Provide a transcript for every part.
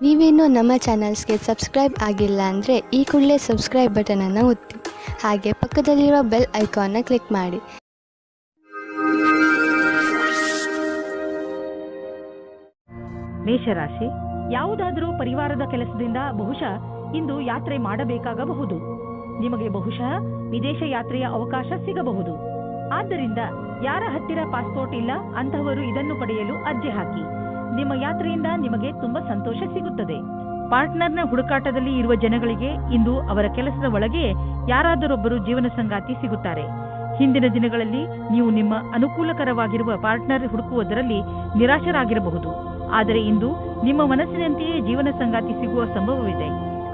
ನೀವೇನೂ ನಮ್ಮ ಚಾನಲ್ಸ್ಗೆ ಸಬ್ಸ್ಕ್ರೈಬ್ ಆಗಿಲ್ಲ ಅಂದರೆ ಈ ಕೂಡಲೇ ಸಬ್ಸ್ಕ್ರೈಬ್ ಬಟನನ್ನು ಒತ್ತಿ ಹಾಗೆ ಪಕ್ಕದಲ್ಲಿರುವ ಬೆಲ್ ಐಕಾನ್ನ ಕ್ಲಿಕ್ ಮಾಡಿ. ಮೇಷರಾಶಿ, ಯಾವುದಾದರೂ ಪರಿವಾರದ ಕೆಲಸದಿಂದ ಬಹುಶಃ ಇಂದು ಯಾತ್ರೆ ಮಾಡಬೇಕಾಗಬಹುದು. ನಿಮಗೆ ಬಹುಶಃ ವಿದೇಶ ಯಾತ್ರೆಯ ಅವಕಾಶ ಸಿಗಬಹುದು. ಆದ್ದರಿಂದ ಯಾರ ಹತ್ತಿರ ಪಾಸ್ಪೋರ್ಟ್ ಇಲ್ಲ ಅಂತಹವರು ಇದನ್ನು ಪಡೆಯಲು ಅರ್ಜಿ ಹಾಕಿ. ನಿಮ್ಮ ಯಾತ್ರೆಯಿಂದ ನಿಮಗೆ ತುಂಬಾ ಸಂತೋಷ ಸಿಗುತ್ತದೆ. ಪಾರ್ಟ್ನರ್ನ ಹುಡುಕಾಟದಲ್ಲಿ ಇರುವ ಜನಗಳಿಗೆ ಇಂದು ಅವರ ಕೆಲಸದ ಒಳಗೆ ಯಾರಾದರೊಬ್ಬರು ಜೀವನ ಸಂಗಾತಿ ಸಿಗುತ್ತಾರೆ. ಹಿಂದಿನ ದಿನಗಳಲ್ಲಿ ನೀವು ನಿಮ್ಮ ಅನುಕೂಲಕರವಾಗಿರುವ ಪಾರ್ಟ್ನರ್ ಹುಡುಕುವುದರಲ್ಲಿ ನಿರಾಶರಾಗಿರಬಹುದು. ಆದರೆ ಇಂದು ನಿಮ್ಮ ಮನಸ್ಸಿನಂತೆಯೇ ಜೀವನ ಸಂಗಾತಿ ಸಿಗುವ ಸಂಭವವಿದೆ.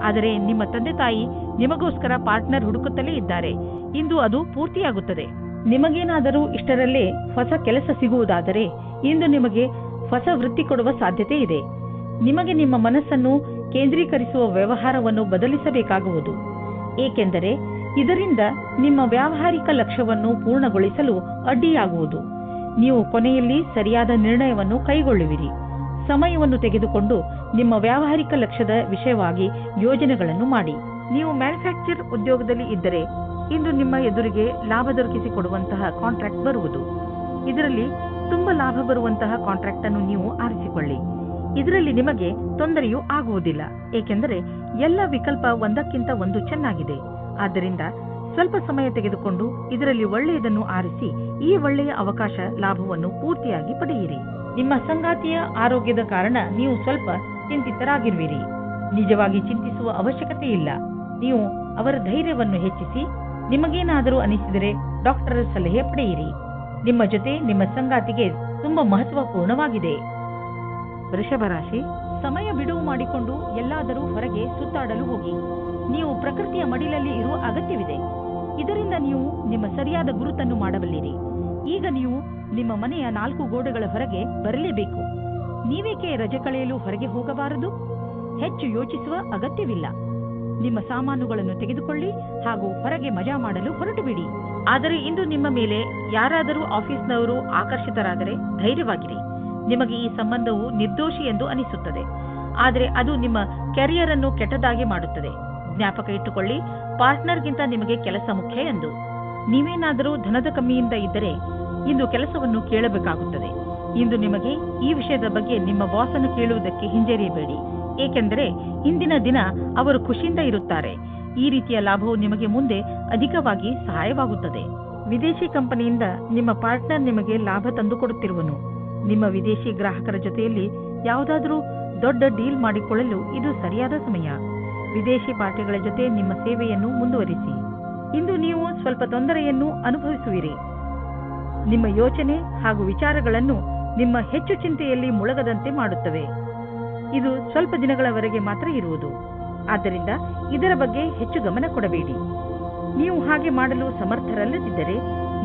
ಆದರೆ ನಿಮ್ಮ ತಂದೆ ತಾಯಿ ನಿಮಗೋಸ್ಕರ ಪಾರ್ಟ್ನರ್ ಹುಡುಕುತ್ತಲೇ ಇದ್ದಾರೆ. ಇಂದು ಅದು ಪೂರ್ತಿಯಾಗುತ್ತದೆ. ನಿಮಗೇನಾದರೂ ಇಷ್ಟರಲ್ಲೇ ಹೊಸ ಕೆಲಸ ಸಿಗುವುದಾದರೆ ಇಂದು ನಿಮಗೆ ಹೊಸ ವೃತ್ತಿ ಕೊಡುವ ಸಾಧ್ಯತೆ ಇದೆ. ನಿಮಗೆ ನಿಮ್ಮ ಮನಸ್ಸನ್ನು ಕೇಂದ್ರೀಕರಿಸುವ ವ್ಯವಹಾರವನ್ನು ಬದಲಿಸಬೇಕಾಗುವುದು. ಏಕೆಂದರೆ ಇದರಿಂದ ನಿಮ್ಮ ವ್ಯಾವಹಾರಿಕ ಲಕ್ಷ್ಯವನ್ನು ಪೂರ್ಣಗೊಳಿಸಲು ಅಡ್ಡಿಯಾಗುವುದು. ನೀವು ಕೊನೆಯಲ್ಲಿ ಸರಿಯಾದ ನಿರ್ಣಯವನ್ನು ಕೈಗೊಳ್ಳುವಿರಿ. ಸಮಯವನ್ನು ತೆಗೆದುಕೊಂಡು ನಿಮ್ಮ ವ್ಯಾವಹಾರಿಕ ಲಕ್ಷ್ಯದ ವಿಷಯವಾಗಿ ಯೋಜನೆಗಳನ್ನು ಮಾಡಿ. ನೀವು ಮ್ಯಾನುಫ್ಯಾಕ್ಚರ್ ಉದ್ಯೋಗದಲ್ಲಿ ಇದ್ದರೆ ಇಂದು ನಿಮ್ಮ ಎದುರಿಗೆ ಲಾಭ ದೊರಕಿಸಿಕೊಡುವಂತಹ ಕಾಂಟ್ರಾಕ್ಟ್ ಬರುವುದು. ಇದರಲ್ಲಿ ತುಂಬಾ ಲಾಭ ಬರುವಂತಹ ಕಾಂಟ್ರಾಕ್ಟ್ ಅನ್ನು ನೀವು ಆರಿಸಿಕೊಳ್ಳಿ. ಇದರಲ್ಲಿ ನಿಮಗೆ ತೊಂದರೆಯೂ ಆಗುವುದಿಲ್ಲ. ಏಕೆಂದರೆ ಎಲ್ಲ ವಿಕಲ್ಪ ಒಂದಕ್ಕಿಂತ ಒಂದು ಚೆನ್ನಾಗಿದೆ. ಆದ್ದರಿಂದ ಸ್ವಲ್ಪ ಸಮಯ ತೆಗೆದುಕೊಂಡು ಇದರಲ್ಲಿ ಒಳ್ಳೆಯದನ್ನು ಆರಿಸಿ ಈ ಒಳ್ಳೆಯ ಅವಕಾಶ ಲಾಭವನ್ನು ಪೂರ್ತಿಯಾಗಿ ಪಡೆಯಿರಿ. ನಿಮ್ಮ ಸಂಗಾತಿಯ ಆರೋಗ್ಯದ ಕಾರಣ ನೀವು ಸ್ವಲ್ಪ ಚಿಂತಿತರಾಗಿರುವಿರಿ. ನಿಜವಾಗಿ ಚಿಂತಿಸುವ ಅವಶ್ಯಕತೆ ಇಲ್ಲ. ನೀವು ಅವರ ಧೈರ್ಯವನ್ನು ಹೆಚ್ಚಿಸಿ ನಿಮಗೇನಾದರೂ ಅನಿಸಿದರೆ ಡಾಕ್ಟರ್ ಸಲಹೆ ಪಡೆಯಿರಿ. ನಿಮ್ಮ ಜೊತೆ ನಿಮ್ಮ ಸಂಗಾತಿಗೆ ತುಂಬಾ ಮಹತ್ವಪೂರ್ಣವಾಗಿದೆ. ವೃಷಭ ರಾಶಿ, ಸಮಯ ಬಿಡುವು ಮಾಡಿಕೊಂಡು ಎಲ್ಲಾದರೂ ಹೊರಗೆ ಸುತ್ತಾಡಲು ಹೋಗಿ. ನೀವು ಪ್ರಕೃತಿಯ ಮಡಿಲಲ್ಲಿ ಇರುವ ಅಗತ್ಯವಿದೆ. ಇದರಿಂದ ನೀವು ನಿಮ್ಮ ಸರಿಯಾದ ಗುರುತನ್ನು ಮಾಡಬಲ್ಲಿರಿ. ಈಗ ನೀವು ನಿಮ್ಮ ಮನೆಯ 4 ಗೋಡೆಗಳ ಹೊರಗೆ ಬರಲೇಬೇಕು. ನೀವೇಕೆ ರಜೆ ಕಳೆಯಲು ಹೊರಗೆ ಹೋಗಬಾರದು? ಹೆಚ್ಚು ಯೋಚಿಸುವ ಅಗತ್ಯವಿಲ್ಲ. ನಿಮ್ಮ ಸಾಮಾನುಗಳನ್ನು ತೆಗೆದುಕೊಳ್ಳಿ ಹಾಗೂ ಹೊರಗೆ ಮಜಾ ಮಾಡಲು ಹೊರಟು ಬಿಡಿ. ಆದರೆ ಇಂದು ನಿಮ್ಮ ಮೇಲೆ ಯಾರಾದರೂ ಆಫೀಸ್ನವರು ಆಕರ್ಷಿತರಾದರೆ ಧೈರ್ಯವಾಗಿರಿ. ನಿಮಗೆ ಈ ಸಂಬಂಧವು ನಿರ್ದೋಷಿ ಎಂದು ಅನಿಸುತ್ತದೆ. ಆದರೆ ಅದು ನಿಮ್ಮ ಕೆರಿಯರ್ ಅನ್ನು ಕೆಟ್ಟದಾಗಿ ಮಾಡುತ್ತದೆ. ಜ್ಞಾಪಕ ಇಟ್ಟುಕೊಳ್ಳಿ, ಪಾರ್ಟ್ನರ್ಗಿಂತ ನಿಮಗೆ ಕೆಲಸ ಮುಖ್ಯ ಎಂದು. ನೀವೇನಾದರೂ ಧನದ ಕಮ್ಮಿಯಿಂದ ಇದ್ದರೆ ಇಂದು ಕೆಲಸವನ್ನು ಕೇಳಬೇಕಾಗುತ್ತದೆ. ಇಂದು ನಿಮಗೆ ಈ ವಿಷಯದ ಬಗ್ಗೆ ನಿಮ್ಮ ಬಾಸನ್ನು ಕೇಳುವುದಕ್ಕೆ ಹಿಂಜರಿಯಬೇಡಿ. ಏಕೆಂದರೆ ಇಂದಿನ ದಿನ ಅವರು ಖುಷಿಯಿಂದ ಇರುತ್ತಾರೆ. ಈ ರೀತಿಯ ಲಾಭವು ನಿಮಗೆ ಮುಂದೆ ಅಧಿಕವಾಗಿ ಸಹಾಯವಾಗುತ್ತದೆ. ವಿದೇಶಿ ಕಂಪನಿಯಿಂದ ನಿಮ್ಮ ಪಾರ್ಟ್ನರ್ ನಿಮಗೆ ಲಾಭ ತಂದುಕೊಡುತ್ತಿರುವನು. ನಿಮ್ಮ ವಿದೇಶಿ ಗ್ರಾಹಕರ ಜೊತೆಯಲ್ಲಿ ಯಾವುದಾದರೂ ದೊಡ್ಡ ಡೀಲ್ ಮಾಡಿಕೊಳ್ಳಲು ಇದು ಸರಿಯಾದ ಸಮಯ. ವಿದೇಶಿ ಪಾರ್ಟಿಗಳ ಜೊತೆ ನಿಮ್ಮ ಸೇವೆಯನ್ನು ಮುಂದುವರಿಸಿ. ಇಂದು ನೀವು ಸ್ವಲ್ಪ ತೊಂದರೆಯನ್ನು ಅನುಭವಿಸುವಿರಿ. ನಿಮ್ಮ ಯೋಚನೆ ಹಾಗೂ ವಿಚಾರಗಳನ್ನು ನಿಮ್ಮ ಹೆಚ್ಚು ಚಿಂತೆಯಲ್ಲಿ ಮುಳುಗದಂತೆ ಮಾಡುತ್ತವೆ. ಇದು ಸ್ವಲ್ಪ ದಿನಗಳವರೆಗೆ ಮಾತ್ರ ಇರುವುದು. ಆದ್ದರಿಂದ ಇದರ ಬಗ್ಗೆ ಹೆಚ್ಚು ಗಮನ ಕೊಡಬೇಡಿ. ನೀವು ಹಾಗೆ ಮಾಡಲು ಸಮರ್ಥರಲ್ಲದಿದ್ದರೆ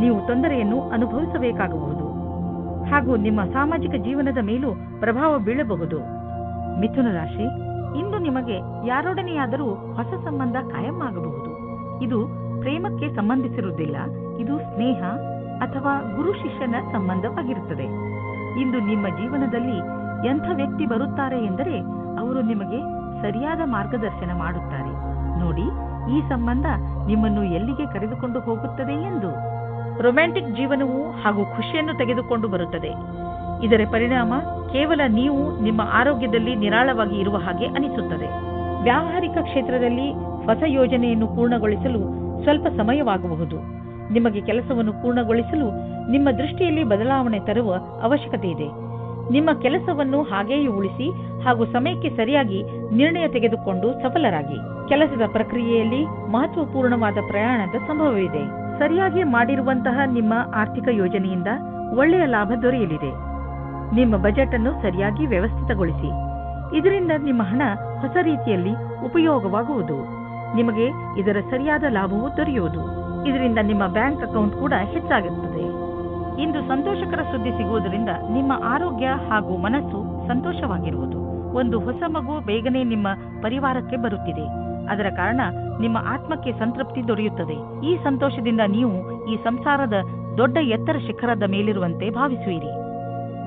ನೀವು ತೊಂದರೆಯನ್ನು ಅನುಭವಿಸಬೇಕಾಗಬಹುದು ಹಾಗೂ ನಿಮ್ಮ ಸಾಮಾಜಿಕ ಜೀವನದ ಮೇಲೂ ಪ್ರಭಾವ ಬೀಳಬಹುದು. ಮಿಥುನ ರಾಶಿ, ಇಂದು ನಿಮಗೆ ಯಾರೊಡನೆಯಾದರೂ ಹೊಸ ಸಂಬಂಧ ಕಾಯಂ ಆಗಬಹುದು. ಇದು ಪ್ರೇಮಕ್ಕೆ ಸಂಬಂಧಿಸಿರುವುದಿಲ್ಲ. ಇದು ಸ್ನೇಹ ಅಥವಾ ಗುರು ಶಿಷ್ಯನ ಸಂಬಂಧವಾಗಿರುತ್ತದೆ. ಇಂದು ನಿಮ್ಮ ಜೀವನದಲ್ಲಿ ಎಂಥ ವ್ಯಕ್ತಿ ಬರುತ್ತಾರೆ ಎಂದರೆ ಅವರು ನಿಮಗೆ ಸರಿಯಾದ ಮಾರ್ಗದರ್ಶನ ಮಾಡುತ್ತಾರೆ. ನೋಡಿ, ಈ ಸಂಬಂಧ ನಿಮ್ಮನ್ನು ಎಲ್ಲಿಗೆ ಕರೆದುಕೊಂಡು ಹೋಗುತ್ತದೆ ಎಂದು. ರೊಮ್ಯಾಂಟಿಕ್ ಜೀವನವು ಹಾಗೂ ಖುಷಿಯನ್ನು ತೆಗೆದುಕೊಂಡು ಬರುತ್ತದೆ. ಇದರ ಪರಿಣಾಮ ಕೇವಲ ನೀವು ನಿಮ್ಮ ಆರೋಗ್ಯದಲ್ಲಿ ನಿರಾಳವಾಗಿ ಇರುವ ಹಾಗೆ ಅನಿಸುತ್ತದೆ. ವ್ಯಾವಹಾರಿಕ ಕ್ಷೇತ್ರದಲ್ಲಿ ಹೊಸ ಯೋಜನೆಯನ್ನು ಪೂರ್ಣಗೊಳಿಸಲು ಸ್ವಲ್ಪ ಸಮಯವಾಗಬಹುದು. ನಿಮಗೆ ಕೆಲಸವನ್ನು ಪೂರ್ಣಗೊಳಿಸಲು ನಿಮ್ಮ ದೃಷ್ಟಿಯಲ್ಲಿ ಬದಲಾವಣೆ ತರುವ ಅವಶ್ಯಕತೆ ಇದೆ. ನಿಮ್ಮ ಕೆಲಸವನ್ನು ಹಾಗೆಯೇ ಉಳಿಸಿ ಹಾಗೂ ಸಮಯಕ್ಕೆ ಸರಿಯಾಗಿ ನಿರ್ಣಯ ತೆಗೆದುಕೊಂಡು ಸಫಲರಾಗಿ. ಕೆಲಸದ ಪ್ರಕ್ರಿಯೆಯಲ್ಲಿ ಮಹತ್ವಪೂರ್ಣವಾದ ಪ್ರಯಾಣದ ಸಂಭವವಿದೆ. ಸರಿಯಾಗಿ ಮಾಡಿರುವಂತಹ ನಿಮ್ಮ ಆರ್ಥಿಕ ಯೋಜನೆಯಿಂದ ಒಳ್ಳೆಯ ಲಾಭ ದೊರೆಯಲಿದೆ. ನಿಮ್ಮ ಬಜೆಟ್ ಅನ್ನು ಸರಿಯಾಗಿ ವ್ಯವಸ್ಥಿತಗೊಳಿಸಿ. ಇದರಿಂದ ನಿಮ್ಮ ಹಣ ಹೊಸ ರೀತಿಯಲ್ಲಿ ಉಪಯೋಗವಾಗುವುದು. ನಿಮಗೆ ಇದರ ಸರಿಯಾದ ಲಾಭವು ದೊರೆಯುವುದು. ಇದರಿಂದ ನಿಮ್ಮ ಬ್ಯಾಂಕ್ ಅಕೌಂಟ್ ಕೂಡ ಹೆಚ್ಚಾಗುತ್ತದೆ. ಇಂದು ಸಂತೋಷಕರ ಸುದ್ದಿ ಸಿಗುವುದರಿಂದ ನಿಮ್ಮ ಆರೋಗ್ಯ ಹಾಗೂ ಮನಸ್ಸು ಸಂತೋಷವಾಗಿರುವುದು. ಒಂದು ಹೊಸ ಮಗು ಬೇಗನೆ ನಿಮ್ಮ ಪರಿವಾರಕ್ಕೆ ಬರುತ್ತಿದೆ. ಅದರ ಕಾರಣ ನಿಮ್ಮ ಆತ್ಮಕ್ಕೆ ಸಂತೃಪ್ತಿ ದೊರೆಯುತ್ತದೆ. ಈ ಸಂತೋಷದಿಂದ ನೀವು ಈ ಸಂಸಾರದ ದೊಡ್ಡ ಎತ್ತರ ಶಿಖರದ ಮೇಲಿರುವಂತೆ ಭಾವಿಸುವಿರಿ.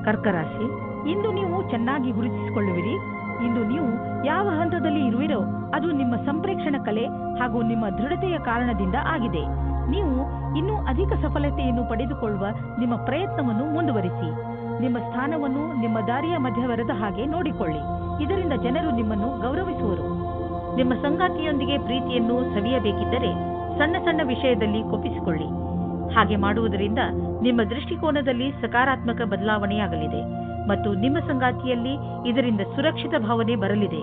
ಕರ್ಕ ರಾಶಿ, ಇಂದು ನೀವು ಚೆನ್ನಾಗಿ ಗುರುತಿಸಿಕೊಳ್ಳುವಿರಿ. ಇಂದು ನೀವು ಯಾವ ಹಂತದಲ್ಲಿ ಇರುವಿರೋ ಅದು ನಿಮ್ಮ ಸಂಪ್ರೇಕ್ಷಣ ಕಲೆ ಹಾಗೂ ನಿಮ್ಮ ದೃಢತೆಯ ಕಾರಣದಿಂದ ಆಗಿದೆ. ನೀವು ಇನ್ನೂ ಅಧಿಕ ಸಫಲತೆಯನ್ನು ಪಡೆದುಕೊಳ್ಳುವ ನಿಮ್ಮ ಪ್ರಯತ್ನವನ್ನು ಮುಂದುವರಿಸಿ. ನಿಮ್ಮ ಸ್ಥಾನವನ್ನು ನಿಮ್ಮ ದಾರಿಯ ಮಧ್ಯವರದ ಹಾಗೆ ನೋಡಿಕೊಳ್ಳಿ. ಇದರಿಂದ ಜನರು ನಿಮ್ಮನ್ನು ಗೌರವಿಸುವರು. ನಿಮ್ಮ ಸಂಗಾತಿಯೊಂದಿಗೆ ಪ್ರೀತಿಯನ್ನು ಸವಿಯಬೇಕಿದ್ದರೆ ಸಣ್ಣ ಸಣ್ಣ ವಿಷಯದಲ್ಲಿ ಕೊಪ್ಪಿಸಿಕೊಳ್ಳಿ. ಹಾಗೆ ಮಾಡುವುದರಿಂದ ನಿಮ್ಮ ದೃಷ್ಟಿಕೋನದಲ್ಲಿ ಸಕಾರಾತ್ಮಕ ಬದಲಾವಣೆಯಾಗಲಿದೆ ಮತ್ತು ನಿಮ್ಮ ಸಂಗಾತಿಯಲ್ಲಿ ಇದರಿಂದ ಸುರಕ್ಷಿತ ಭಾವನೆ ಬರಲಿದೆ.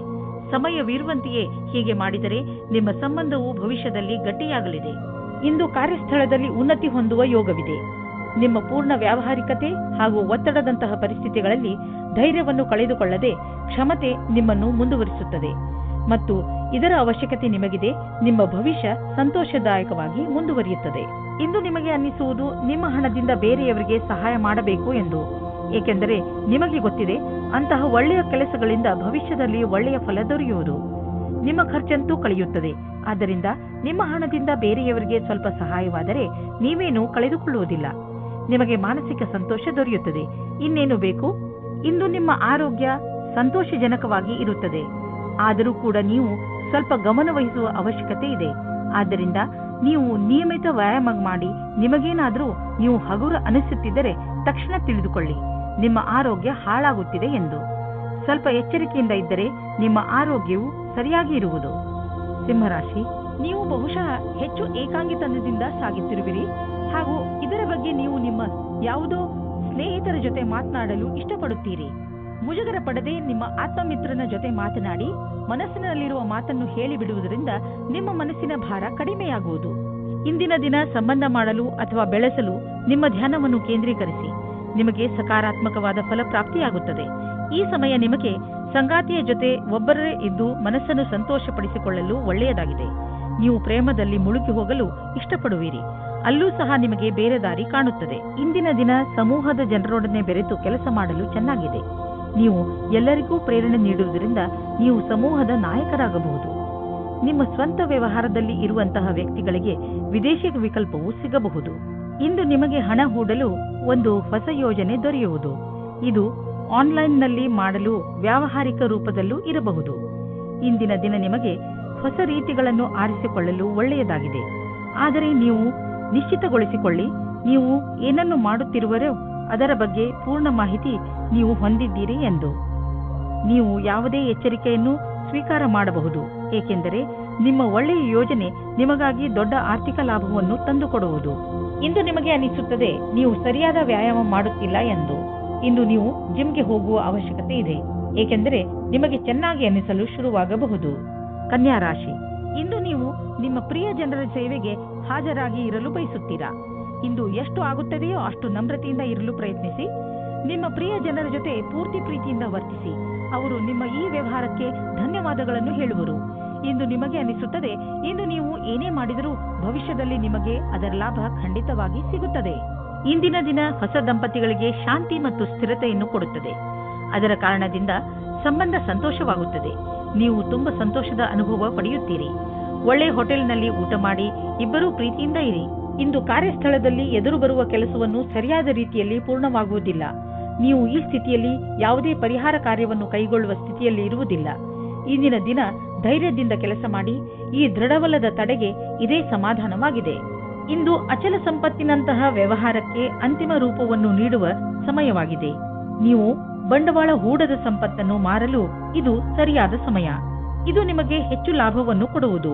ಸಮಯವಿರುವಂತೆಯೇ ಹೀಗೆ ಮಾಡಿದರೆ ನಿಮ್ಮ ಸಂಬಂಧವು ಭವಿಷ್ಯದಲ್ಲಿ ಗಟ್ಟಿಯಾಗಲಿದೆ. ಇಂದು ಕಾರ್ಯಸ್ಥಳದಲ್ಲಿ ಉನ್ನತಿ ಹೊಂದುವ ಯೋಗವಿದೆ. ನಿಮ್ಮ ಪೂರ್ಣ ವ್ಯಾವಹಾರಿಕತೆ ಹಾಗೂ ಒತ್ತಡದಂತಹ ಪರಿಸ್ಥಿತಿಗಳಲ್ಲಿ ಧೈರ್ಯವನ್ನು ಕಳೆದುಕೊಳ್ಳದೆ ಕ್ಷಮತೆ ನಿಮ್ಮನ್ನು ಮುಂದುವರಿಸುತ್ತದೆ ಮತ್ತು ಇದರ ಅವಶ್ಯಕತೆ ನಿಮಗಿದೆ. ನಿಮ್ಮ ಭವಿಷ್ಯ ಸಂತೋಷದಾಯಕವಾಗಿ ಮುಂದುವರಿಯುತ್ತದೆ. ಇಂದು ನಿಮಗೆ ಅನ್ನಿಸುವುದು ನಿಮ್ಮ ಹಣದಿಂದ ಬೇರೆಯವರಿಗೆ ಸಹಾಯ ಮಾಡಬೇಕು ಎಂದು, ಏಕೆಂದರೆ ನಿಮಗೆ ಗೊತ್ತಿದೆ ಅಂತಹ ಒಳ್ಳೆಯ ಕೆಲಸಗಳಿಂದ ಭವಿಷ್ಯದಲ್ಲಿ ಒಳ್ಳೆಯ ಫಲ ದೊರೆಯುವುದು. ನಿಮ್ಮ ಖರ್ಚಂತೂ ಕಳೆಯುತ್ತದೆ. ಆದ್ದರಿಂದ ನಿಮ್ಮ ಹಣದಿಂದ ಬೇರೆಯವರಿಗೆ ಸ್ವಲ್ಪ ಸಹಾಯವಾದರೆ ನೀವೇನೂ ಕಳೆದುಕೊಳ್ಳುವುದಿಲ್ಲ. ನಿಮಗೆ ಮಾನಸಿಕ ಸಂತೋಷ ದೊರೆಯುತ್ತದೆ. ಇನ್ನೇನು ಬೇಕು? ಇಂದು ನಿಮ್ಮ ಆರೋಗ್ಯ ಸಂತೋಷಜನಕವಾಗಿ ಇರುತ್ತದೆ. ಆದರೂ ಕೂಡ ನೀವು ಸ್ವಲ್ಪ ಗಮನವಹಿಸುವ ಅವಶ್ಯಕತೆ ಇದೆ. ಆದ್ದರಿಂದ ನೀವು ನಿಯಮಿತ ವ್ಯಾಯಾಮ ಮಾಡಿ ನಿಮಗೇನಾದರೂ ನೀವು ಹಗುರ ಅನಿಸುತ್ತಿದ್ದರೆ ತಕ್ಷಣ ತಿಳಿದುಕೊಳ್ಳಿ, ನಿಮ್ಮ ಆರೋಗ್ಯ ಹಾಳಾಗುತ್ತಿದೆ ಎಂದು. ಸ್ವಲ್ಪ ಎಚ್ಚರಿಕೆಯಿಂದ ಇದ್ದರೆ ನಿಮ್ಮ ಆರೋಗ್ಯವು ಸರಿಯಾಗಿ ಇರುವುದು. ಸಿಂಹರಾಶಿ, ನೀವು ಬಹುಶಃ ಹೆಚ್ಚು ಏಕಾಂಗಿತನದಿಂದ ಸಾಗುತ್ತಿರುವಿರಿ ಹಾಗೂ ಇದರ ಬಗ್ಗೆ ನೀವು ನಿಮ್ಮ ಯಾವುದೋ ಸ್ನೇಹಿತರ ಜೊತೆ ಮಾತನಾಡಲು ಇಷ್ಟಪಡುತ್ತೀರಿ. ಮುಜುಗರ ಪಡದೆ ನಿಮ್ಮ ಆತ್ಮಮಿತ್ರನ ಜೊತೆ ಮಾತನಾಡಿ ಮನಸ್ಸಿನಲ್ಲಿರುವ ಮಾತನ್ನು ಹೇಳಿಬಿಡುವುದರಿಂದ ನಿಮ್ಮ ಮನಸ್ಸಿನ ಭಾರ ಕಡಿಮೆಯಾಗುವುದು. ಇಂದಿನ ದಿನ ಸಂಬಂಧ ಮಾಡಲು ಅಥವಾ ಬೆಳೆಸಲು ನಿಮ್ಮ ಧ್ಯಾನವನ್ನು ಕೇಂದ್ರೀಕರಿಸಿ. ನಿಮಗೆ ಸಕಾರಾತ್ಮಕವಾದ ಫಲಪ್ರಾಪ್ತಿಯಾಗುತ್ತದೆ. ಈ ಸಮಯ ನಿಮಗೆ ಸಂಗಾತಿಯ ಜೊತೆ ಒಬ್ಬರೇ ಇದ್ದು ಮನಸ್ಸನ್ನು ಸಂತೋಷಪಡಿಸಿಕೊಳ್ಳಲು ಒಳ್ಳೆಯದಾಗಿದೆ. ನೀವು ಪ್ರೇಮದಲ್ಲಿ ಮುಳುಗಿ ಹೋಗಲು ಇಷ್ಟಪಡುವಿರಿ. ಅಲ್ಲೂ ಸಹ ನಿಮಗೆ ಬೇರೆ ದಾರಿ ಕಾಣುತ್ತದೆ. ಇಂದಿನ ದಿನ ಸಮೂಹದ ಜನರೊಡನೆ ಬೆರೆತು ಕೆಲಸ ಮಾಡಲು ಚೆನ್ನಾಗಿದೆ. ನೀವು ಎಲ್ಲರಿಗೂ ಪ್ರೇರಣೆ ನೀಡುವುದರಿಂದ ನೀವು ಸಮೂಹದ ನಾಯಕರಾಗಬಹುದು. ನಿಮ್ಮ ಸ್ವಂತ ವ್ಯವಹಾರದಲ್ಲಿ ಇರುವಂತಹ ವ್ಯಕ್ತಿಗಳಿಗೆ ವಿದೇಶಿ ವಿಕಲ್ಪವೂ ಸಿಗಬಹುದು. ಇಂದು ನಿಮಗೆ ಹಣ ಹೂಡಲು ಒಂದು ಹೊಸ ಯೋಜನೆ ದೊರೆಯುವುದು. ಇದು ಆನ್ಲೈನ್ನಲ್ಲಿ ಮಾಡಲು ವ್ಯಾವಹಾರಿಕ ರೂಪದಲ್ಲೂ ಇರಬಹುದು. ಇಂದಿನ ದಿನ ನಿಮಗೆ ಹೊಸ ರೀತಿಗಳನ್ನು ಆರಿಸಿಕೊಳ್ಳಲು ಒಳ್ಳೆಯದಾಗಿದೆ. ಆದರೆ ನೀವು ನಿಶ್ಚಿತಗೊಳಿಸಿಕೊಳ್ಳಿ, ನೀವು ಏನನ್ನು ಮಾಡುತ್ತಿರುವರೋ ಅದರ ಬಗ್ಗೆ ಪೂರ್ಣ ಮಾಹಿತಿ ನೀವು ಹೊಂದಿದ್ದೀರಿ ಎಂದು. ನೀವು ಯಾವುದೇ ಎಚ್ಚರಿಕೆಯನ್ನು ಸ್ವೀಕಾರ ಮಾಡಬಹುದು, ಏಕೆಂದರೆ ನಿಮ್ಮ ಒಳ್ಳೆಯ ಯೋಜನೆ ನಿಮಗಾಗಿ ದೊಡ್ಡ ಆರ್ಥಿಕ ಲಾಭವನ್ನು ತಂದುಕೊಡುವುದು. ಇಂದು ನಿಮಗೆ ಅನಿಸುತ್ತದೆ ನೀವು ಸರಿಯಾದ ವ್ಯಾಯಾಮ ಮಾಡುತ್ತಿಲ್ಲ ಎಂದು. ಇಂದು ನೀವು ಜಿಮ್ಗೆ ಹೋಗುವ ಅವಶ್ಯಕತೆ ಇದೆ, ಏಕೆಂದರೆ ನಿಮಗೆ ಚೆನ್ನಾಗಿ ಅನಿಸಲು ಶುರುವಾಗಬಹುದು. ಕನ್ಯಾ ರಾಶಿ, ಇಂದು ನೀವು ನಿಮ್ಮ ಪ್ರಿಯ ಜನರ ಸೇವೆಗೆ ಹಾಜರಾಗಿ ಇರಲು ಬಯಸುತ್ತೀರಾ. ಇಂದು ಎಷ್ಟು ಆಗುತ್ತದೆಯೋ ಅಷ್ಟು ನಮ್ರತೆಯಿಂದ ಇರಲು ಪ್ರಯತ್ನಿಸಿ. ನಿಮ್ಮ ಪ್ರಿಯ ಜನರ ಜೊತೆ ಪೂರ್ತಿ ಪ್ರೀತಿಯಿಂದ ವರ್ತಿಸಿ. ಅವರು ನಿಮ್ಮ ಈ ವ್ಯವಹಾರಕ್ಕೆ ಧನ್ಯವಾದಗಳನ್ನು ಹೇಳುವರು. ಇಂದು ನಿಮಗೆ ಅನಿಸುತ್ತದೆ ಇಂದು ನೀವು ಏನೇ ಮಾಡಿದರೂ ಭವಿಷ್ಯದಲ್ಲಿ ನಿಮಗೆ ಅದರ ಲಾಭ ಖಂಡಿತವಾಗಿ ಸಿಗುತ್ತದೆ. ಇಂದಿನ ದಿನ ಹೊಸ ದಂಪತಿಗಳಿಗೆ ಶಾಂತಿ ಮತ್ತು ಸ್ಥಿರತೆಯನ್ನು ಕೊಡುತ್ತದೆ. ಅದರ ಕಾರಣದಿಂದ ಸಂಬಂಧ ಸಂತೋಷವಾಗುತ್ತದೆ. ನೀವು ತುಂಬಾ ಸಂತೋಷದ ಅನುಭವ ಪಡೆಯುತ್ತೀರಿ. ಒಳ್ಳೆ ಹೋಟೆಲ್ನಲ್ಲಿ ಊಟ ಮಾಡಿ ಇಬ್ಬರೂ ಪ್ರೀತಿಯಿಂದ ಇರಿ. ಇಂದು ಕಾರ್ಯಸ್ಥಳದಲ್ಲಿ ಎದುರು ಬರುವ ಕೆಲಸವನ್ನು ಸರಿಯಾದ ರೀತಿಯಲ್ಲಿ ಪೂರ್ಣವಾಗುವುದಿಲ್ಲ. ನೀವು ಈ ಸ್ಥಿತಿಯಲ್ಲಿ ಯಾವುದೇ ಪರಿಹಾರ ಕಾರ್ಯವನ್ನು ಕೈಗೊಳ್ಳುವ ಸ್ಥಿತಿಯಲ್ಲಿ ಇರುವುದಿಲ್ಲ. ಇಂದಿನ ದಿನ ಧೈರ್ಯದಿಂದ ಕೆಲಸ ಮಾಡಿ. ಈ ದೃಢವಲ್ಲದ ತಡೆಗೆ ಇದೇ ಸಮಾಧಾನವಾಗಿದೆ. ಇಂದು ಅಚಲ ಸಂಪತ್ತಿನಂತಹ ವ್ಯವಹಾರಕ್ಕೆ ಅಂತಿಮ ರೂಪವನ್ನು ನೀಡುವ ಸಮಯವಾಗಿದೆ. ನೀವು ಬಂಡವಾಳ ಹೂಡದ ಸಂಪತ್ತನ್ನು ಮಾರಲು ಇದು ಸರಿಯಾದ ಸಮಯ. ಇದು ನಿಮಗೆ ಹೆಚ್ಚು ಲಾಭವನ್ನು ಕೊಡುವುದು.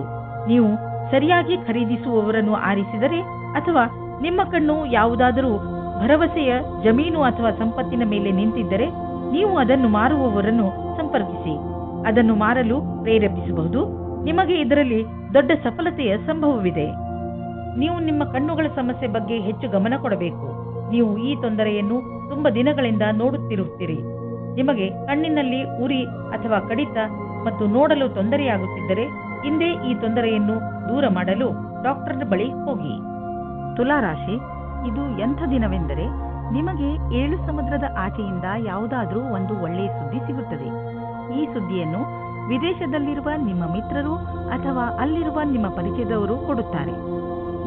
ನೀವು ಸರಿಯಾಗಿ ಖರೀದಿಸುವವರನ್ನು ಆರಿಸಿದರೆ ಅಥವಾ ನಿಮ್ಮ ಕಣ್ಣು ಯಾವುದಾದರೂ ಭರವಸೆಯ ಜಮೀನು ಅಥವಾ ಸಂಪತ್ತಿನ ಮೇಲೆ ನಿಂತಿದ್ದರೆ ನೀವು ಅದನ್ನು ಮಾರುವವರನ್ನು ಸಂಪರ್ಕಿಸಿ. ಅದನ್ನು ಮಾರಲು ಪ್ರೇರೇಪಿಸಬಹುದು. ನಿಮಗೆ ಇದರಲ್ಲಿ ದೊಡ್ಡ ಸಫಲತೆಯ ಸಂಭವವಿದೆ. ನೀವು ನಿಮ್ಮ ಕಣ್ಣುಗಳ ಸಮಸ್ಯೆ ಬಗ್ಗೆ ಹೆಚ್ಚು ಗಮನ ಕೊಡಬೇಕು. ನೀವು ಈ ತೊಂದರೆಯನ್ನು ತುಂಬಾ ದಿನಗಳಿಂದ ನೋಡುತ್ತಿರುತ್ತೀರಿ. ನಿಮಗೆ ಕಣ್ಣಿನಲ್ಲಿ ಉರಿ ಅಥವಾ ಕಡಿತ ಮತ್ತು ನೋಡಲು ತೊಂದರೆಯಾಗುತ್ತಿದ್ದರೆ ಇಂದೇ ಈ ತೊಂದರೆಯನ್ನು ದೂರ ಮಾಡಲು ಡಾಕ್ಟರ್ ಬಳಿ ಹೋಗಿ. ತುಲಾರಾಶಿ, ಇದು ಎಂಥ ದಿನವೆಂದರೆ ನಿಮಗೆ 7 ಸಮುದ್ರದ ಆಚೆಯಿಂದ ಯಾವುದಾದ್ರೂ ಒಂದು ಒಳ್ಳೆಯ ಸುದ್ದಿ ಸಿಗುತ್ತದೆ. ಈ ಸುದ್ದಿಯನ್ನು ವಿದೇಶದಲ್ಲಿರುವ ನಿಮ್ಮ ಮಿತ್ರರು ಅಥವಾ ಅಲ್ಲಿರುವ ನಿಮ್ಮ ಪರಿಚಯದವರು ಕೊಡುತ್ತಾರೆ.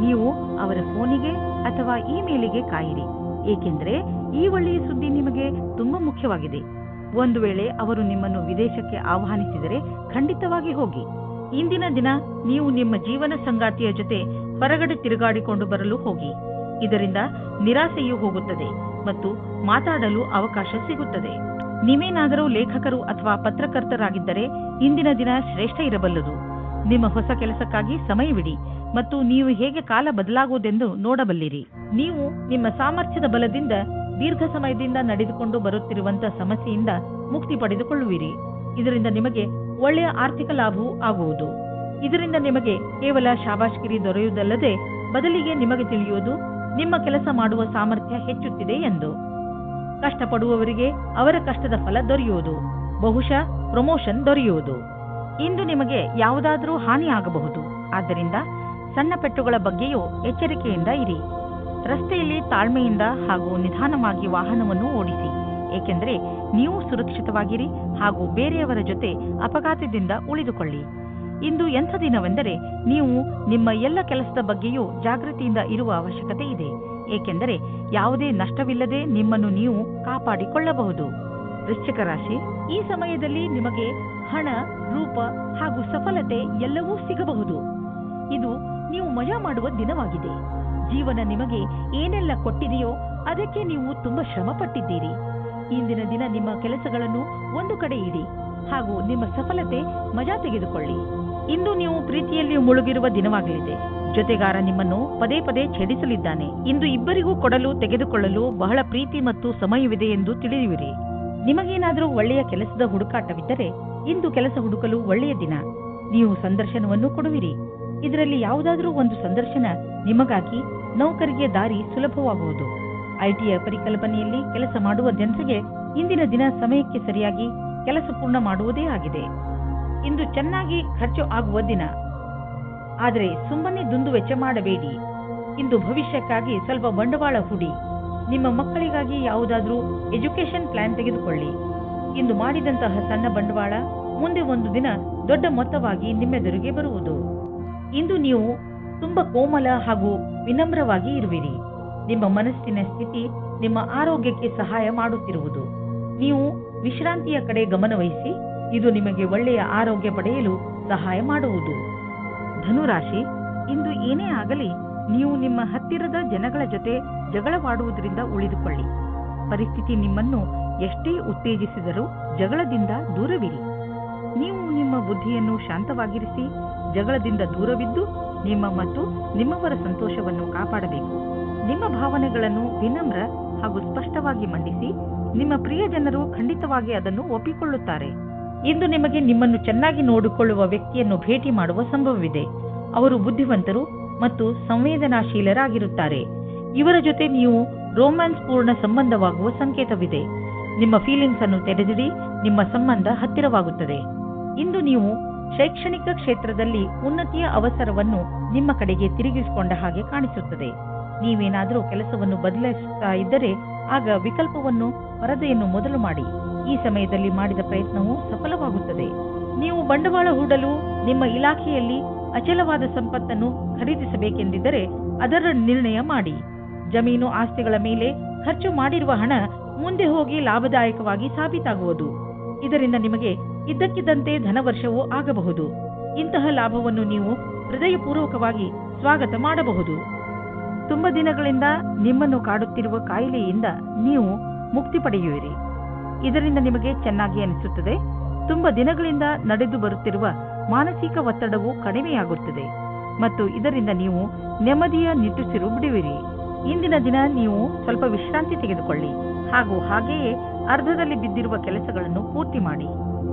ನೀವು ಅವರ ಫೋನಿಗೆ ಅಥವಾ ಇಮೇಲಿಗೆ ಕಾಯಿರಿ, ಏಕೆಂದರೆ ಈ ಒಳ್ಳೆಯ ಸುದ್ದಿ ನಿಮಗೆ ತುಂಬಾ ಮುಖ್ಯವಾಗಿದೆ. ಒಂದು ವೇಳೆ ಅವರು ನಿಮ್ಮನ್ನು ವಿದೇಶಕ್ಕೆ ಆಹ್ವಾನಿಸಿದರೆ ಖಂಡಿತವಾಗಿ ಹೋಗಿ. ಇಂದಿನ ದಿನ ನೀವು ನಿಮ್ಮ ಜೀವನ ಸಂಗಾತಿಯ ಜೊತೆ ಹೊರಗಡೆ ತಿರುಗಾಡಿಕೊಂಡು ಬರಲು ಹೋಗಿ. ಇದರಿಂದ ನಿರಾಸೆಯೂ ಹೋಗುತ್ತದೆ ಮತ್ತು ಮಾತಾಡಲು ಅವಕಾಶ ಸಿಗುತ್ತದೆ. ನೀವೇನಾದರೂ ಲೇಖಕರು ಅಥವಾ ಪತ್ರಕರ್ತರಾಗಿದ್ದರೆ ಇಂದಿನ ದಿನ ಶ್ರೇಷ್ಠ ಇರಬಲ್ಲದು. ನಿಮ್ಮ ಹೊಸ ಕೆಲಸಕ್ಕಾಗಿ ಸಮಯವಿಡಿ ಮತ್ತು ನೀವು ಹೇಗೆ ಕಾಲ ಬದಲಾಗುವುದೆಂದು ನೋಡಬಲ್ಲಿರಿ. ನೀವು ನಿಮ್ಮ ಸಾಮರ್ಥ್ಯದ ಬಲದಿಂದ ದೀರ್ಘ ಸಮಯದಿಂದ ನಡೆದುಕೊಂಡು ಬರುತ್ತಿರುವಂತಹ ಸಮಸ್ಯೆಯಿಂದ ಮುಕ್ತಿ ಪಡೆದುಕೊಳ್ಳುವಿರಿ. ಇದರಿಂದ ನಿಮಗೆ ಒಳ್ಳೆಯ ಆರ್ಥಿಕ ಲಾಭವೂ ಆಗುವುದು. ಇದರಿಂದ ನಿಮಗೆ ಕೇವಲ ಶಾಬಾಷ್ಗಿರಿ ದೊರೆಯುವುದಲ್ಲದೆ ಬದಲಿಗೆ ನಿಮಗೆ ತಿಳಿಯುವುದು ನಿಮ್ಮ ಕೆಲಸ ಮಾಡುವ ಸಾಮರ್ಥ್ಯ ಹೆಚ್ಚುತ್ತಿದೆ ಎಂದು. ಕಷ್ಟಪಡುವವರಿಗೆ ಅವರ ಕಷ್ಟದ ಫಲ ದೊರೆಯುವುದು, ಬಹುಶಃ ಪ್ರಮೋಷನ್ ದೊರೆಯುವುದು. ಇಂದು ನಿಮಗೆ ಯಾವುದಾದರೂ ಹಾನಿಯಾಗಬಹುದು. ಆದ್ದರಿಂದ ಸಣ್ಣ ಪೆಟ್ಟುಗಳ ಬಗ್ಗೆಯೂ ಎಚ್ಚರಿಕೆಯಿಂದ ಇರಿ. ರಸ್ತೆಯಲ್ಲಿ ತಾಳ್ಮೆಯಿಂದ ಹಾಗೂ ನಿಧಾನವಾಗಿ ವಾಹನವನ್ನು ಓಡಿಸಿ, ಏಕೆಂದರೆ ನೀವು ಸುರಕ್ಷಿತವಾಗಿರಿ ಹಾಗೂ ಬೇರೆಯವರ ಜೊತೆ ಅಪಘಾತದಿಂದ ಉಳಿದುಕೊಳ್ಳಿ. ಇಂದು ಎಂಥ ದಿನವೆಂದರೆ ನೀವು ನಿಮ್ಮ ಎಲ್ಲ ಕೆಲಸದ ಬಗ್ಗೆಯೂ ಜಾಗೃತಿಯಿಂದ ಇರುವ ಅವಶ್ಯಕತೆ ಇದೆ, ಏಕೆಂದರೆ ಯಾವುದೇ ನಷ್ಟವಿಲ್ಲದೆ ನಿಮ್ಮನ್ನು ನೀವು ಕಾಪಾಡಿಕೊಳ್ಳಬಹುದು. ವೃಶ್ಚಿಕ ರಾಶಿ, ಈ ಸಮಯದಲ್ಲಿ ನಿಮಗೆ ಹಣ, ರೂಪ ಹಾಗೂ ಸಫಲತೆ ಎಲ್ಲವೂ ಸಿಗಬಹುದು. ಇದು ನೀವು ಮಜಾ ಮಾಡುವ ದಿನವಾಗಿದೆ. ಜೀವನ ನಿಮಗೆ ಏನೆಲ್ಲ ಕೊಟ್ಟಿದೆಯೋ ಅದಕ್ಕೆ ನೀವು ತುಂಬಾ ಶ್ರಮ ಪಟ್ಟಿದ್ದೀರಿ. ಇಂದಿನ ದಿನ ನಿಮ್ಮ ಕೆಲಸಗಳನ್ನು ಒಂದು ಕಡೆ ಇಡಿ ಹಾಗೂ ನಿಮ್ಮ ಸಫಲತೆ ಮಜಾ ತೆಗೆದುಕೊಳ್ಳಿ. ಇಂದು ನೀವು ಪ್ರೀತಿಯಲ್ಲಿ ಮುಳುಗಿರುವ ದಿನವಾಗಲಿದೆ. ಜೊತೆಗಾರ ನಿಮ್ಮನ್ನು ಪದೇ ಪದೇ ಛೇಡಿಸಲಿದ್ದಾನೆ. ಇಂದು ಇಬ್ಬರಿಗೂ ಕೊಡಲು ತೆಗೆದುಕೊಳ್ಳಲು ಬಹಳ ಪ್ರೀತಿ ಮತ್ತು ಸಮಯವಿದೆ ಎಂದು ತಿಳಿಯುವಿರಿ. ನಿಮಗೇನಾದರೂ ಒಳ್ಳೆಯ ಕೆಲಸದ ಹುಡುಕಾಟವಿದ್ದರೆ ಇಂದು ಕೆಲಸ ಹುಡುಕಲು ಒಳ್ಳೆಯ ದಿನ. ನೀವು ಸಂದರ್ಶನವನ್ನು ಕೊಡುವಿರಿ. ಇದರಲ್ಲಿ ಯಾವುದಾದರೂ ಒಂದು ಸಂದರ್ಶನ ನಿಮಗಾಗಿ ನೌಕರಿಗೆ ದಾರಿ ಸುಲಭವಾಗುವುದು. ಐಟಿಯ ಪರಿಕಲ್ಪನೆಯಲ್ಲಿ ಕೆಲಸ ಮಾಡುವ ಜನರಿಗೆ ಇಂದಿನ ದಿನ ಸಮಯಕ್ಕೆ ಸರಿಯಾಗಿ ಕೆಲಸ ಪೂರ್ಣ ಮಾಡುವುದೇ ಆಗಿದೆ. ಇಂದು ಚೆನ್ನಾಗಿ ಖರ್ಚು ಆಗುವ ದಿನ, ಆದರೆ ಸುಮ್ಮನೆ ದುಂದು ವೆಚ್ಚ ಮಾಡಬೇಡಿ. ಇಂದು ಭವಿಷ್ಯಕ್ಕಾಗಿ ಸ್ವಲ್ಪ ಬಂಡವಾಳ ಹೂಡಿ. ನಿಮ್ಮ ಮಕ್ಕಳಿಗಾಗಿ ಯಾವುದಾದ್ರೂ ಎಜುಕೇಶನ್ ಪ್ಲಾನ್ ತೆಗೆದುಕೊಳ್ಳಿ. ಇಂದು ಮಾಡಿದಂತಹ ಸಣ್ಣ ಬಂಡವಾಳ ಮುಂದೆ ಒಂದು ದಿನ ದೊಡ್ಡ ಮೊತ್ತವಾಗಿ ನಿಮ್ಮೆದುರಿಗೆ ಬರುವುದು. ಇಂದು ನೀವು ತುಂಬಾ ಕೋಮಲ ಹಾಗೂ ವಿನಮ್ರವಾಗಿ ಇರುವಿರಿ. ನಿಮ್ಮ ಮನಸ್ಸಿನ ಸ್ಥಿತಿ ನಿಮ್ಮ ಆರೋಗ್ಯಕ್ಕೆ ಸಹಾಯ ಮಾಡುತ್ತಿರುವುದು. ನೀವು ವಿಶ್ರಾಂತಿಯ ಕಡೆ ಗಮನವಹಿಸಿ. ಇದು ನಿಮಗೆ ಒಳ್ಳೆಯ ಆರೋಗ್ಯ ಪಡೆಯಲು ಸಹಾಯ ಮಾಡುವುದು. ಧನುರಾಶಿ, ಇಂದು ಏನೇ ಆಗಲಿ ನೀವು ನಿಮ್ಮ ಹತ್ತಿರದ ಜನಗಳ ಜೊತೆ ಜಗಳವಾಡುವುದರಿಂದ ಉಳಿದುಕೊಳ್ಳಿ. ಪರಿಸ್ಥಿತಿ ನಿಮ್ಮನ್ನು ಎಷ್ಟೇ ಉತ್ತೇಜಿಸಿದರೂ ಜಗಳದಿಂದ ದೂರವಿರಿ. ನೀವು ನಿಮ್ಮ ಬುದ್ಧಿಯನ್ನು ಶಾಂತವಾಗಿರಿಸಿ ಜಗಳದಿಂದ ದೂರವಿದ್ದು ನಿಮ್ಮ ಮತ್ತು ನಿಮ್ಮವರ ಸಂತೋಷವನ್ನು ಕಾಪಾಡಬೇಕು. ನಿಮ್ಮ ಭಾವನೆಗಳನ್ನು ವಿನಮ್ರ ಹಾಗೂ ಸ್ಪಷ್ಟವಾಗಿ ಮಂಡಿಸಿ. ನಿಮ್ಮ ಪ್ರಿಯ ಜನರು ಖಂಡಿತವಾಗಿ ಅದನ್ನು ಒಪ್ಪಿಕೊಳ್ಳುತ್ತಾರೆ. ಇಂದು ನಿಮಗೆ ನಿಮ್ಮನ್ನು ಚೆನ್ನಾಗಿ ನೋಡಿಕೊಳ್ಳುವ ವ್ಯಕ್ತಿಯನ್ನು ಭೇಟಿ ಮಾಡುವ ಸಂಭವವಿದೆ. ಅವರು ಬುದ್ಧಿವಂತರು ಮತ್ತು ಸಂವೇದನಾಶೀಲರಾಗಿರುತ್ತಾರೆ. ಇವರ ಜೊತೆ ನೀವು ರೋಮ್ಯಾನ್ಸ್ ಪೂರ್ಣ ಸಂಬಂಧವಾಗುವ ಸಂಕೇತವಿದೆ. ನಿಮ್ಮ ಫೀಲಿಂಗ್ಸ್ ಅನ್ನು ತೆರೆದಿಡಿ. ನಿಮ್ಮ ಸಂಬಂಧ ಹತ್ತಿರವಾಗುತ್ತದೆ. ಇಂದು ನೀವು ಶೈಕ್ಷಣಿಕ ಕ್ಷೇತ್ರದಲ್ಲಿ ಉನ್ನತಿಯ ಅವಸರವನ್ನು ನಿಮ್ಮ ಕಡೆಗೆ ತಿರುಗಿಸಿಕೊಂಡ ಹಾಗೆ ಕಾಣಿಸುತ್ತದೆ. ನೀವೇನಾದರೂ ಕೆಲಸವನ್ನು ಬದಲಾಯಿಸುತ್ತಾ ಇದ್ದರೆ ಆಗ ವಿಕಲ್ಪವನ್ನು ವರದಿಯನ್ನು ಮೊದಲು ಮಾಡಿ. ಈ ಸಮಯದಲ್ಲಿ ಮಾಡಿದ ಪ್ರಯತ್ನವು ಸಫಲವಾಗುತ್ತದೆ. ನೀವು ಬಂಡವಾಳ ಹೂಡಲು ನಿಮ್ಮ ಇಲಾಖೆಯಲ್ಲಿ ಅಚಲವಾದ ಸಂಪತ್ತನ್ನು ಖರೀದಿಸಬೇಕೆಂದಿದ್ದರೆ ಅದರ ನಿರ್ಣಯ ಮಾಡಿ. ಜಮೀನು ಆಸ್ತಿಗಳ ಮೇಲೆ ಖರ್ಚು ಮಾಡಿರುವ ಹಣ ಮುಂದೆ ಹೋಗಿ ಲಾಭದಾಯಕವಾಗಿ ಸಾಬೀತಾಗುವುದು. ಇದರಿಂದ ನಿಮಗೆ ಇದ್ದಕ್ಕಿದ್ದಂತೆ ಧನವರ್ಷವೂ ಆಗಬಹುದು. ಇಂತಹ ಲಾಭವನ್ನು ನೀವು ಹೃದಯಪೂರ್ವಕವಾಗಿ ಸ್ವಾಗತ ಮಾಡಬಹುದು. ತುಂಬ ದಿನಗಳಿಂದ ನಿಮ್ಮನ್ನು ಕಾಡುತ್ತಿರುವ ಕಾಯಿಲೆಯಿಂದ ನೀವು ಮುಕ್ತಿ ಪಡೆಯುವಿರಿ. ಇದರಿಂದ ನಿಮಗೆ ಚೆನ್ನಾಗಿ ಅನಿಸುತ್ತದೆ. ತುಂಬ ದಿನಗಳಿಂದ ನಡೆದು ಬರುತ್ತಿರುವ ಮಾನಸಿಕ ಒತ್ತಡವು ಕಡಿಮೆಯಾಗುತ್ತದೆ ಮತ್ತು ಇದರಿಂದ ನೀವು ನೆಮ್ಮದಿಯ ನಿಟ್ಟುಸಿರು ಬಿಡುವಿರಿ. ಇಂದಿನ ದಿನ ನೀವು ಸ್ವಲ್ಪ ವಿಶ್ರಾಂತಿ ತೆಗೆದುಕೊಳ್ಳಿ ಹಾಗೂ ಹಾಗೆಯೇ ಅರ್ಧದಲ್ಲಿ ಬಿದ್ದಿರುವ ಕೆಲಸಗಳನ್ನು ಪೂರ್ತಿ ಮಾಡಿ.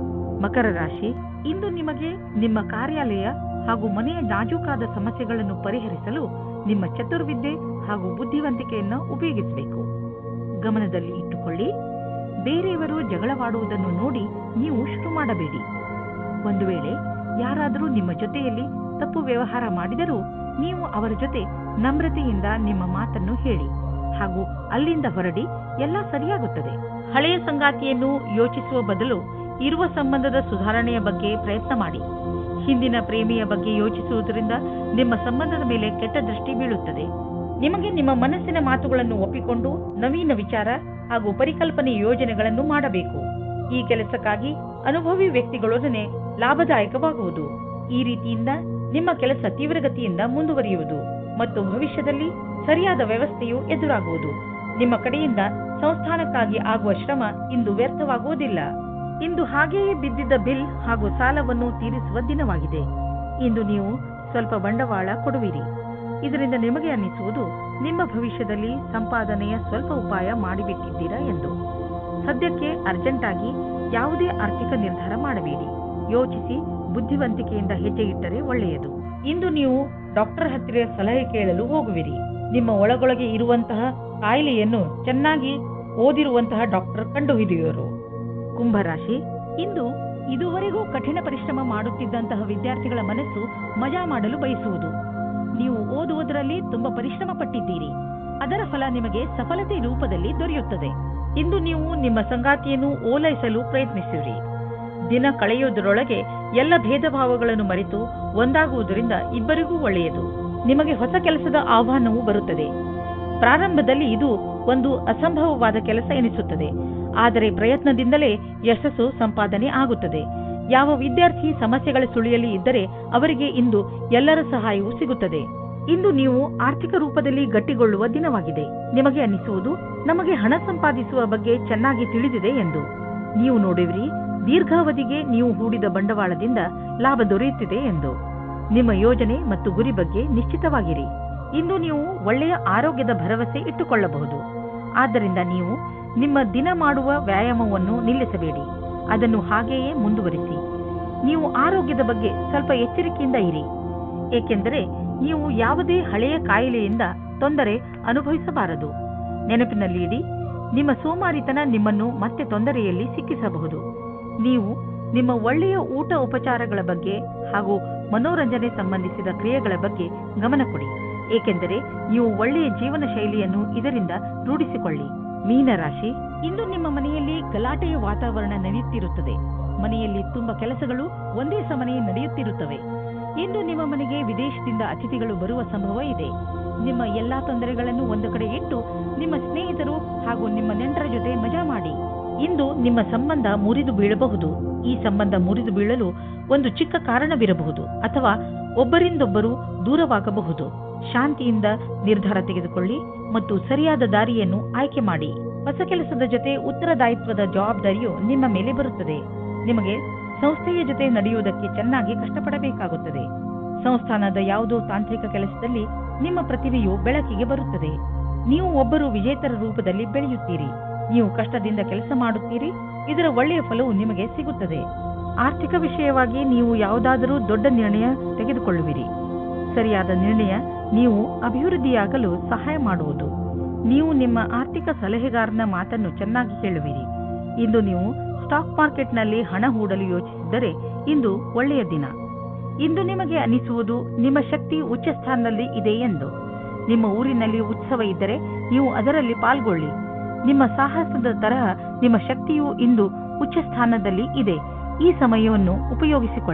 ಮಕರ ರಾಶಿ, ಇಂದು ನಿಮಗೆ ನಿಮ್ಮ ಕಾರ್ಯಾಲಯ ಹಾಗೂ ಮನೆಯ ನಾಜೂಕಾದ ಸಮಸ್ಯೆಗಳನ್ನು ಪರಿಹರಿಸಲು ನಿಮ್ಮ ಚತುರ್ವಿದ್ಯೆ ಹಾಗೂ ಬುದ್ಧಿವಂತಿಕೆಯನ್ನು ಉಪಯೋಗಿಸಬೇಕು. ಗಮನದಲ್ಲಿ ಇಟ್ಟುಕೊಳ್ಳಿ. ಬೇರೆಯವರು ಜಗಳವಾಡುವುದನ್ನು ನೋಡಿ ನೀವು ಶುರು ಮಾಡಬೇಡಿ. ಒಂದು ವೇಳೆ ಯಾರಾದರೂ ನಿಮ್ಮ ಜೊತೆಯಲ್ಲಿ ತಪ್ಪು ವ್ಯವಹಾರ ಮಾಡಿದರೂ ನೀವು ಅವರ ಜೊತೆ ನಮ್ರತೆಯಿಂದ ನಿಮ್ಮ ಮಾತನ್ನು ಹೇಳಿ ಹಾಗೂ ಅಲ್ಲಿಂದ ಹೊರಡಿ. ಎಲ್ಲ ಸರಿಯಾಗುತ್ತದೆ. ಹಳೆಯ ಸಂಗಾತಿಯನ್ನು ಯೋಚಿಸುವ ಬದಲು ಇರುವ ಸಂಬಂಧದ ಸುಧಾರಣೆಯ ಬಗ್ಗೆ ಪ್ರಯತ್ನ ಮಾಡಿ. ಹಿಂದಿನ ಪ್ರೇಮಿಯ ಬಗ್ಗೆ ಯೋಚಿಸುವುದರಿಂದ ನಿಮ್ಮ ಸಂಬಂಧದ ಮೇಲೆ ಕೆಟ್ಟ ದೃಷ್ಟಿ ಬೀಳುತ್ತದೆ. ನಿಮಗೆ ನಿಮ್ಮ ಮನಸ್ಸಿನ ಮಾತುಗಳನ್ನು ಒಪ್ಪಿಕೊಂಡು ನವೀನ ವಿಚಾರ ಹಾಗೂ ಪರಿಕಲ್ಪನೆ ಯೋಜನೆಗಳನ್ನು ಮಾಡಬೇಕು. ಈ ಕೆಲಸಕ್ಕಾಗಿ ಅನುಭವಿ ವ್ಯಕ್ತಿಗಳೊಡನೆ ಲಾಭದಾಯಕವಾಗುವುದು. ಈ ರೀತಿಯಿಂದ ನಿಮ್ಮ ಕೆಲಸ ತೀವ್ರಗತಿಯಿಂದ ಮುಂದುವರಿಯುವುದು ಮತ್ತು ಭವಿಷ್ಯದಲ್ಲಿ ಸರಿಯಾದ ವ್ಯವಸ್ಥೆಯು ಎದುರಾಗುವುದು. ನಿಮ್ಮ ಕಡೆಯಿಂದ ಸಂಸ್ಥಾನಕ್ಕಾಗಿ ಆಗುವ ಶ್ರಮ ಇಂದು ವ್ಯರ್ಥವಾಗುವುದಿಲ್ಲ. ಇಂದು ಹಾಗೆಯೇ ಬಿದ್ದಿದ್ದ ಬಿಲ್ ಹಾಗೂ ಸಾಲವನ್ನು ತೀರಿಸುವ ದಿನವಾಗಿದೆ. ಇಂದು ನೀವು ಸ್ವಲ್ಪ ಬಂಡವಾಳ ಕೊಡುವಿರಿ. ಇದರಿಂದ ನಿಮಗೆ ಅನ್ನಿಸುವುದು ನಿಮ್ಮ ಭವಿಷ್ಯದಲ್ಲಿ ಸಂಪಾದನೆಯ ಸ್ವಲ್ಪ ಉಪಾಯ ಮಾಡಿಬಿಟ್ಟಿದ್ದೀರಾ ಎಂದು. ಸದ್ಯಕ್ಕೆ ಅರ್ಜೆಂಟ್ ಆಗಿ ಯಾವುದೇ ಆರ್ಥಿಕ ನಿರ್ಧಾರ ಮಾಡಬೇಡಿ. ಯೋಚಿಸಿ ಬುದ್ಧಿವಂತಿಕೆಯಿಂದ ಹೆಜ್ಜೆ ಇಟ್ಟರೆ ಒಳ್ಳೆಯದು. ಇಂದು ನೀವು ಡಾಕ್ಟರ್ ಹತ್ತಿರ ಸಲಹೆ ಕೇಳಲು ಹೋಗುವಿರಿ. ನಿಮ್ಮ ಒಳಗೊಳಗೆ ಇರುವಂತಹ ಕಾಯಿಲೆಯನ್ನು ಚೆನ್ನಾಗಿ ಓದಿರುವಂತಹ ಡಾಕ್ಟರ್ ಕಂಡುಹಿಡಿಯುವರು. ಕುಂಭರಾಶಿ, ಇಂದು ಇದುವರೆಗೂ ಕಠಿಣ ಪರಿಶ್ರಮ ಮಾಡುತ್ತಿದ್ದಂತಹ ವಿದ್ಯಾರ್ಥಿಗಳ ಮನಸ್ಸು ಮಜಾ ಮಾಡಲು ಬಯಸುವುದು. ನೀವು ಓದುವುದರಲ್ಲಿ ತುಂಬಾ ಪರಿಶ್ರಮ ಪಟ್ಟಿದ್ದೀರಿ. ಅದರ ಫಲ ನಿಮಗೆ ಸಫಲತೆ ರೂಪದಲ್ಲಿ ದೊರೆಯುತ್ತದೆ. ಇಂದು ನೀವು ನಿಮ್ಮ ಸಂಗಾತಿಯನ್ನು ಓಲೈಸಲು ಪ್ರಯತ್ನಿಸಿರಿ. ದಿನ ಕಳೆಯುವುದರೊಳಗೆ ಎಲ್ಲ ಭೇದ ಭಾವಗಳನ್ನು ಮರೆತು ಒಂದಾಗುವುದರಿಂದ ಇಬ್ಬರಿಗೂ ಒಳ್ಳೆಯದು. ನಿಮಗೆ ಹೊಸ ಕೆಲಸದ ಆಹ್ವಾನವೂ ಬರುತ್ತದೆ. ಪ್ರಾರಂಭದಲ್ಲಿ ಇದು ಒಂದು ಅಸಂಭವವಾದ ಕೆಲಸ ಎನಿಸುತ್ತದೆ, ಆದರೆ ಪ್ರಯತ್ನದಿಂದಲೇ ಯಶಸ್ಸು ಸಂಪಾದನೆ ಆಗುತ್ತದೆ. ಯಾವ ವಿದ್ಯಾರ್ಥಿ ಸಮಸ್ಯೆಗಳ ಸುಳಿಯಲ್ಲಿ ಇದ್ದರೆ ಅವರಿಗೆ ಇಂದು ಎಲ್ಲರ ಸಹಾಯವೂ ಸಿಗುತ್ತದೆ. ಇಂದು ನೀವು ಆರ್ಥಿಕ ರೂಪದಲ್ಲಿ ಗಟ್ಟಿಗೊಳ್ಳುವ ದಿನವಾಗಿದೆ. ನಿಮಗೆ ಅನ್ನಿಸುವುದು ನಮಗೆ ಹಣ ಸಂಪಾದಿಸುವ ಬಗ್ಗೆ ಚೆನ್ನಾಗಿ ತಿಳಿದಿದೆ ಎಂದು. ನೀವು ನೋಡುವಿರಿ, ದೀರ್ಘಾವಧಿಗೆ ನೀವು ಹೂಡಿದ ಬಂಡವಾಳದಿಂದ ಲಾಭ ದೊರೆಯುತ್ತಿದೆ ಎಂದು. ನಿಮ್ಮ ಯೋಜನೆ ಮತ್ತು ಗುರಿ ಬಗ್ಗೆ ನಿಶ್ಚಿತವಾಗಿರಿ. ಇಂದು ನೀವು ಒಳ್ಳೆಯ ಆರೋಗ್ಯದ ಭರವಸೆ ಇಟ್ಟುಕೊಳ್ಳಬಹುದು. ಆದ್ದರಿಂದ ನೀವು ನಿಮ್ಮ ದಿನ ಮಾಡುವ ವ್ಯಾಯಾಮವನ್ನು ನಿಲ್ಲಿಸಬೇಡಿ. ಅದನ್ನು ಹಾಗೆಯೇ ಮುಂದುವರಿಸಿ. ನೀವು ಆರೋಗ್ಯದ ಬಗ್ಗೆ ಸ್ವಲ್ಪ ಎಚ್ಚರಿಕೆಯಿಂದ ಇರಿ, ಏಕೆಂದರೆ ನೀವು ಯಾವುದೇ ಹಳೆಯ ಕಾಯಿಲೆಯಿಂದ ತೊಂದರೆ ಅನುಭವಿಸಬಾರದು. ನೆನಪಿನಲ್ಲಿಡಿ, ನಿಮ್ಮ ಸೋಮಾರಿತನ ನಿಮ್ಮನ್ನು ಮತ್ತೆ ತೊಂದರೆಯಲ್ಲಿ ಸಿಕ್ಕಿಸಬಹುದು. ನೀವು ನಿಮ್ಮ ಒಳ್ಳೆಯ ಊಟ ಉಪಚಾರಗಳ ಬಗ್ಗೆ ಹಾಗೂ ಮನೋರಂಜನೆ ಸಂಬಂಧಿಸಿದ ಕ್ರಿಯೆಗಳ ಬಗ್ಗೆ ಗಮನ ಕೊಡಿ, ಏಕೆಂದರೆ ನೀವು ಒಳ್ಳೆಯ ಜೀವನ ಶೈಲಿಯನ್ನು ಇದರಿಂದ ರೂಢಿಸಿಕೊಳ್ಳಿ. ಮೀನರಾಶಿ, ಇಂದು ನಿಮ್ಮ ಮನೆಯಲ್ಲಿ ಗಲಾಟೆಯ ವಾತಾವರಣ ನಡೆಯುತ್ತಿರುತ್ತದೆ. ಮನೆಯಲ್ಲಿ ತುಂಬಾ ಕೆಲಸಗಳು ಒಂದೇ ಸಮನೆ ನಡೆಯುತ್ತಿರುತ್ತವೆ. ಇಂದು ನಿಮ್ಮ ಮನೆಗೆ ವಿದೇಶದಿಂದ ಅತಿಥಿಗಳು ಬರುವ ಸಂಭವ ಇದೆ. ನಿಮ್ಮ ಎಲ್ಲಾ ತೊಂದರೆಗಳನ್ನು ಒಂದು ಕಡೆ ಇಟ್ಟು ನಿಮ್ಮ ಸ್ನೇಹಿತರು ಹಾಗೂ ನಿಮ್ಮ ನೆಂಟರ ಜೊತೆ ಮಜಾ ಮಾಡಿ. ಇಂದು ನಿಮ್ಮ ಸಂಬಂಧ ಮುರಿದು ಬೀಳಬಹುದು. ಈ ಸಂಬಂಧ ಮುರಿದು ಬೀಳಲು ಒಂದು ಚಿಕ್ಕ ಕಾರಣವಿರಬಹುದು ಅಥವಾ ಒಬ್ಬರಿಂದೊಬ್ಬರು ದೂರವಾಗಬಹುದು. ಶಾಂತಿಯಿಂದ ನಿರ್ಧಾರ ತೆಗೆದುಕೊಳ್ಳಿ ಮತ್ತು ಸರಿಯಾದ ದಾರಿಯನ್ನು ಆಯ್ಕೆ ಮಾಡಿ. ಹೊಸ ಕೆಲಸದ ಜೊತೆ ಉತ್ತರದಾಯಿತ್ವದ ಜವಾಬ್ದಾರಿಯು ನಿಮ್ಮ ಮೇಲೆ ಬರುತ್ತದೆ. ನಿಮಗೆ ಸಂಸ್ಥೆಯ ಜೊತೆ ನಡೆಯುವುದಕ್ಕೆ ಚೆನ್ನಾಗಿ ಕಷ್ಟಪಡಬೇಕಾಗುತ್ತದೆ. ಸಂಸ್ಥಾನದ ಯಾವುದೋ ತಾಂತ್ರಿಕ ಕೆಲಸದಲ್ಲಿ ನಿಮ್ಮ ಪ್ರತಿಭೆಯು ಬೆಳಕಿಗೆ ಬರುತ್ತದೆ. ನೀವು ಒಬ್ಬರು ವಿಜೇತರ ರೂಪದಲ್ಲಿ ಬೆಳೆಯುತ್ತೀರಿ. ನೀವು ಕಷ್ಟದಿಂದ ಕೆಲಸ ಮಾಡುತ್ತೀರಿ. ಇದರ ಒಳ್ಳೆಯ ಫಲವು ನಿಮಗೆ ಸಿಗುತ್ತದೆ. ಆರ್ಥಿಕ ವಿಷಯವಾಗಿ ನೀವು ಯಾವುದಾದರೂ ದೊಡ್ಡ ನಿರ್ಣಯ ತೆಗೆದುಕೊಳ್ಳುವಿರಿ. ಸರಿಯಾದ ನಿರ್ಣಯ ನೀವು ಅಭಿವೃದ್ಧಿಯಾಗಲು ಸಹಾಯ ಮಾಡುವುದು. ನೀವು ನಿಮ್ಮ ಆರ್ಥಿಕ ಸಲಹೆಗಾರನ ಮಾತನ್ನು ಚೆನ್ನಾಗಿ ಕೇಳುವಿರಿ. ಇಂದು ನೀವು ಸ್ಟಾಕ್ ಮಾರ್ಕೆಟ್ನಲ್ಲಿ ಹಣ ಹೂಡಲು ಯೋಚಿಸಿದ್ದರೆ ಇಂದು ಒಳ್ಳೆಯ ದಿನ. ಇಂದು ನಿಮಗೆ ಅನಿಸುವುದು ನಿಮ್ಮ ಶಕ್ತಿ ಉಚ್ಚ ಸ್ಥಾನದಲ್ಲಿ ಇದೆ ಎಂದು. ನಿಮ್ಮ ಊರಿನಲ್ಲಿ ಉತ್ಸವ ಇದ್ದರೆ ನೀವು ಅದರಲ್ಲಿ ಪಾಲ್ಗೊಳ್ಳಿ. ನಿಮ್ಮ ಸಾಹಸದ ತರಹ ನಿಮ್ಮ ಶಕ್ತಿಯು ಇಂದು ಉಚ್ಚ ಸ್ಥಾನದಲ್ಲಿ ಇದೆ. ಈ ಸಮಯವನ್ನು ಉಪಯೋಗಿಸಿಕೊಳ್ಳಿ.